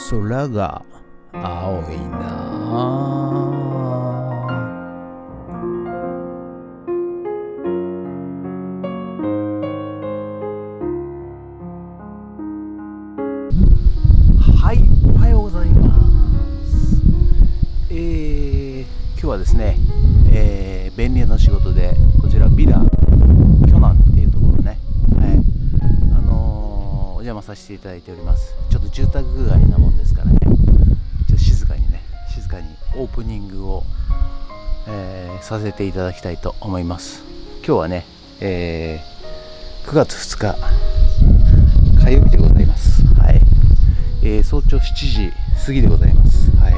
空が青いな。はい、おはようございます。今日はですね、便利屋の仕事でこちらビラ巨南っていうところね、お邪魔させていただいております。ちょっと住宅街なもんですからね、ちょっと静かにオープニングを、させていただきたいと思います。今日はね、9月2日火曜日でございます。はい、早朝7時過ぎでございます。はい、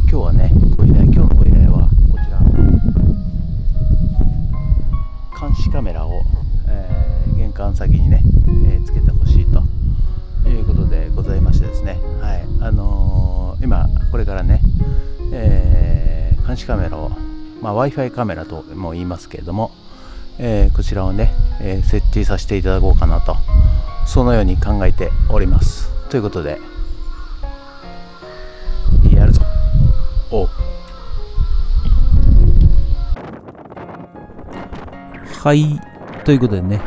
今日はね、今日のご依頼はこちら監視カメラを、玄関先にね、つけてほしいということでございましてですね、はい、今これからね、監視カメラを、Wi-Fi カメラとも言いますけれども、こちらをね、設置させていただこうかなと、そのように考えております。ということでやるぞ。はい、ということでね、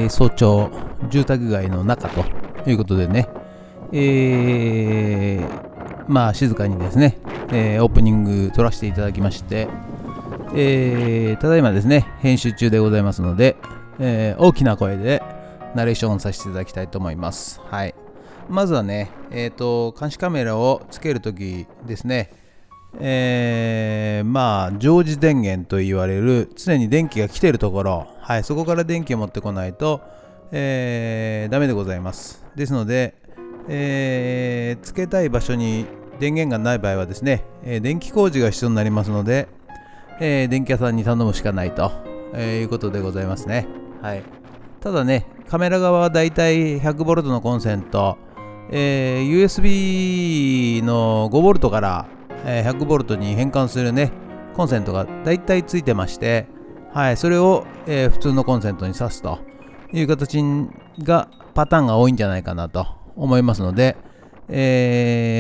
早朝住宅街の中ということでね、静かにですね、オープニング撮らせていただきまして、ただいまですね編集中でございますので、大きな声でナレーションさせていただきたいと思います。はい、まずはね、監視カメラをつけるときですね、常時電源と言われる常に電気が来ているところ、はい、そこから電気を持ってこないと、ダメでございます。ですので、つけたい場所に電源がない場合はですね、電気工事が必要になりますので、電気屋さんに頼むしかないと、いうことでございますね。はい、ただね、カメラ側はだいたい 100V のコンセント、USB の 5V から、100V に変換するねコンセントがだいたいついてまして、はい、それを、普通のコンセントに挿すという形がパターンが多いんじゃないかなと思いますので、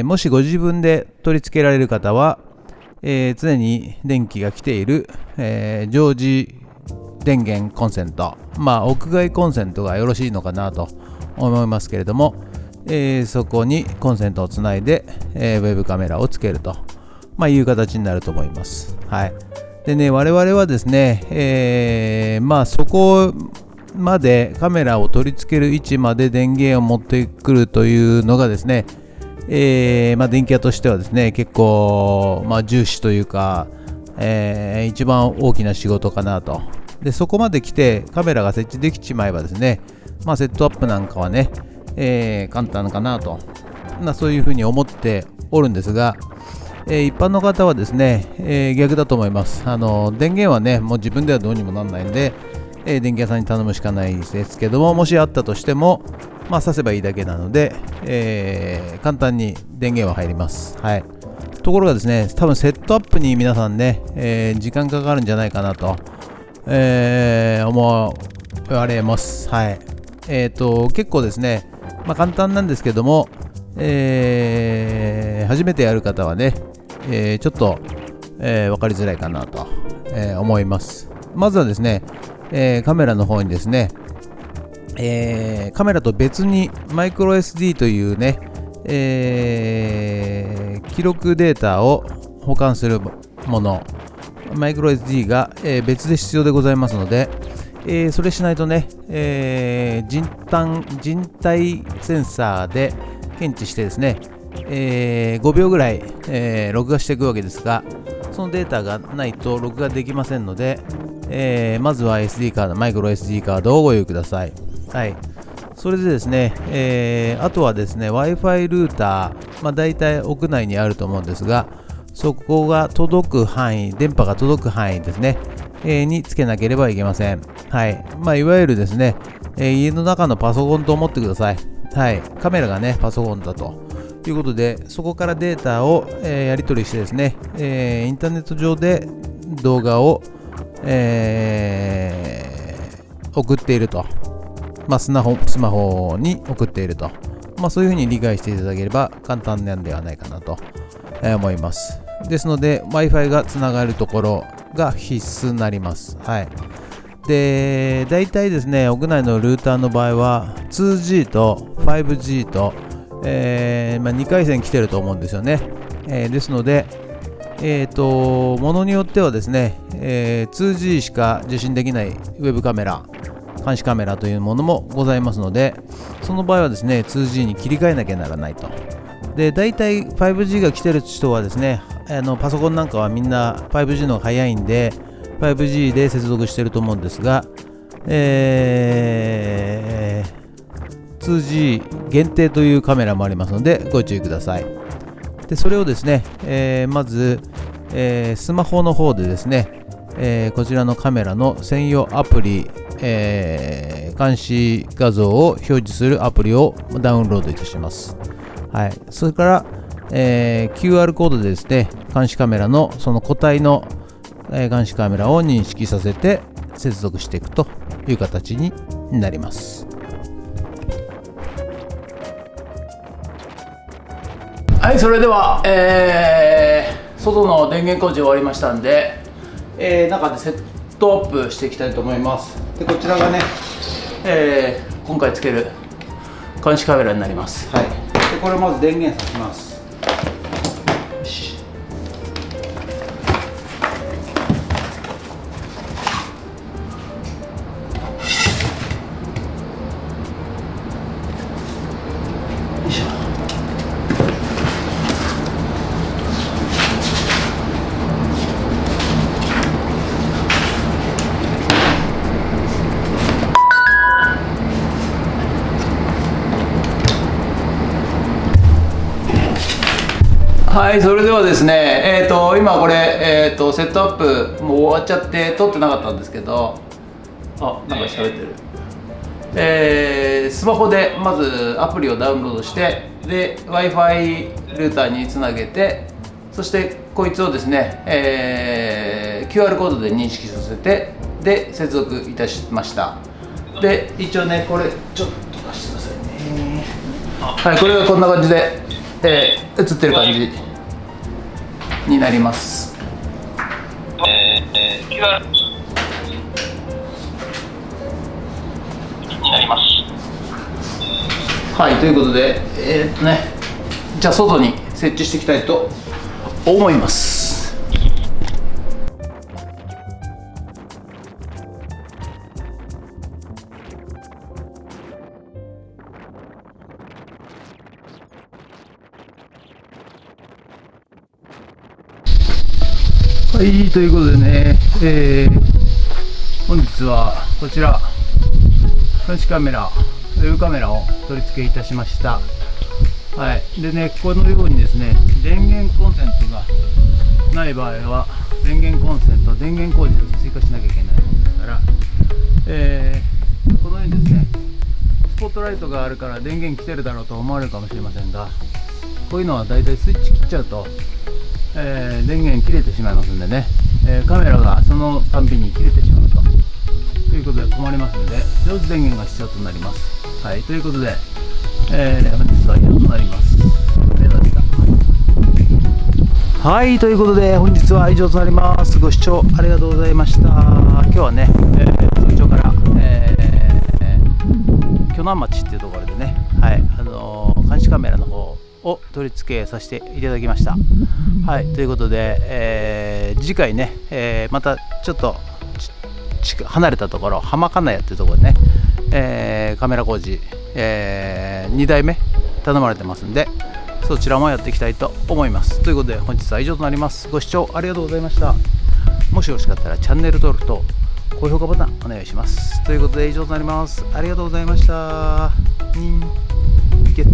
もしご自分で取り付けられる方は、常に電気が来ている、常時電源コンセント、屋外コンセントがよろしいのかなと思いますけれども、そこにコンセントをつないで、ウェブカメラをつけると、いう形になると思います。はい、でね、我々はですね、そこまでカメラを取り付ける位置まで電源を持ってくるというのがですね、電気屋としてはですね結構、重視というか、一番大きな仕事かなと。でそこまで来てカメラが設置できちまえばですね、セットアップなんかはね、簡単かなと、そういうふうに思っておるんですが、一般の方はですね、逆だと思います。電源はねもう自分ではどうにもなんないんで、電気屋さんに頼むしかないですけども、もしあったとしても挿せばいいだけなので、簡単に電源は入ります。はい、ところがですね、多分セットアップに皆さんね、時間かかるんじゃないかなと、思われます。はい、結構ですね、簡単なんですけども、初めてやる方はね、ちょっと、分かりづらいかなと、思います。まずはですね、カメラの方にですね、カメラと別にマイクロ SD というね、記録データを保管するもの、マイクロ SD が、別で必要でございますので、それしないとね、人体センサーで検知してですね、5秒ぐらい、録画していくわけですが、そのデータがないと録画できませんので、まずは SD カード、マイクロ SD カードをご用意ください。はい、それでですね、あとはですね Wi-Fi ルーター、だいたい屋内にあると思うんですが、そこが届く範囲、電波が届く範囲ですね、につけなければいけません。はい、いわゆるですね、家の中のパソコンと思ってください。はい、カメラがねパソコンだということで、そこからデータを、やり取りしてですね、インターネット上で動画を、送っていると、スマホに送っているとそういうふうに理解していただければ簡単なんではないかなと思います。ですので Wi-Fi がつながるところが必須になります。はい。で、大体ですね、屋内のルーターの場合は 2G と 5G と、2回線来てると思うんですよね。ですので、ものによってはですね、2G しか受信できないウェブカメラ、監視カメラというものもございますので、その場合はですね、2G に切り替えなきゃならないと。で、大体 5G が来てる人はですね、パソコンなんかはみんな 5G の方が早いんで、5G で接続してると思うんですが、2G 限定というカメラもありますのでご注意ください。でそれをですね、まず、スマホの方でですね、こちらのカメラの専用アプリ、監視画像を表示するアプリをダウンロードいたします。はい、それから、QR コードでですね、監視カメラのその個体の監視カメラを認識させて接続していくという形になります。はい、それでは、外の電源工事終わりましたんで、中でセットアップしていきたいと思います。でこちらがね、今回つける監視カメラになります。はい、でこれをまず電源さします。よし、よいしょ。はい、それではですね、今これ、セットアップもう終わっちゃって撮ってなかったんですけど、なんか喋ってる。スマホでまずアプリをダウンロードして、で Wi-Fi ルーターにつなげて、そしてこいつをですね、QR コードで認識させて、で接続いたしました。で一応ね、これちょっと貸してくださいね。はい、これがこんな感じで、映ってる感じになります。QR になります。はい、ということで、じゃあ外に設置していきたいと思います。はい、ということでね、本日はこちら監視カメラ、ウェブカメラを取り付けいたしました。はい、でね、このようにですね、電源コンセントがない場合は電源コンセント、電源工事を追加しなきゃいけないものですから、このようにですね、スポットライトがあるから電源来てるだろうと思われるかもしれませんが、こういうのはだいたいスイッチ切っちゃうと、電源切れてしまいますんでね、カメラがそのたんびに切れてしまうということで困りますので、常時電源が必要となります。はい、ということで、本日は以上となります。ありがとうございました。はい、ということで本日は以上となります。ご視聴ありがとうございました。今日はね、早朝から、鋸南町っていうところでね、はい、監視カメラの方を取り付けさせていただきました。はい、ということで、次回ね、またちょっと離れたところ、浜金谷っていうところでね、カメラ工事、2台目頼まれてますんで、そちらもやっていきたいと思います。ということで本日は以上となります。ご視聴ありがとうございました。もしよろしかったらチャンネル登録と高評価ボタンお願いします。ということで以上となります。ありがとうございました。ゲッツ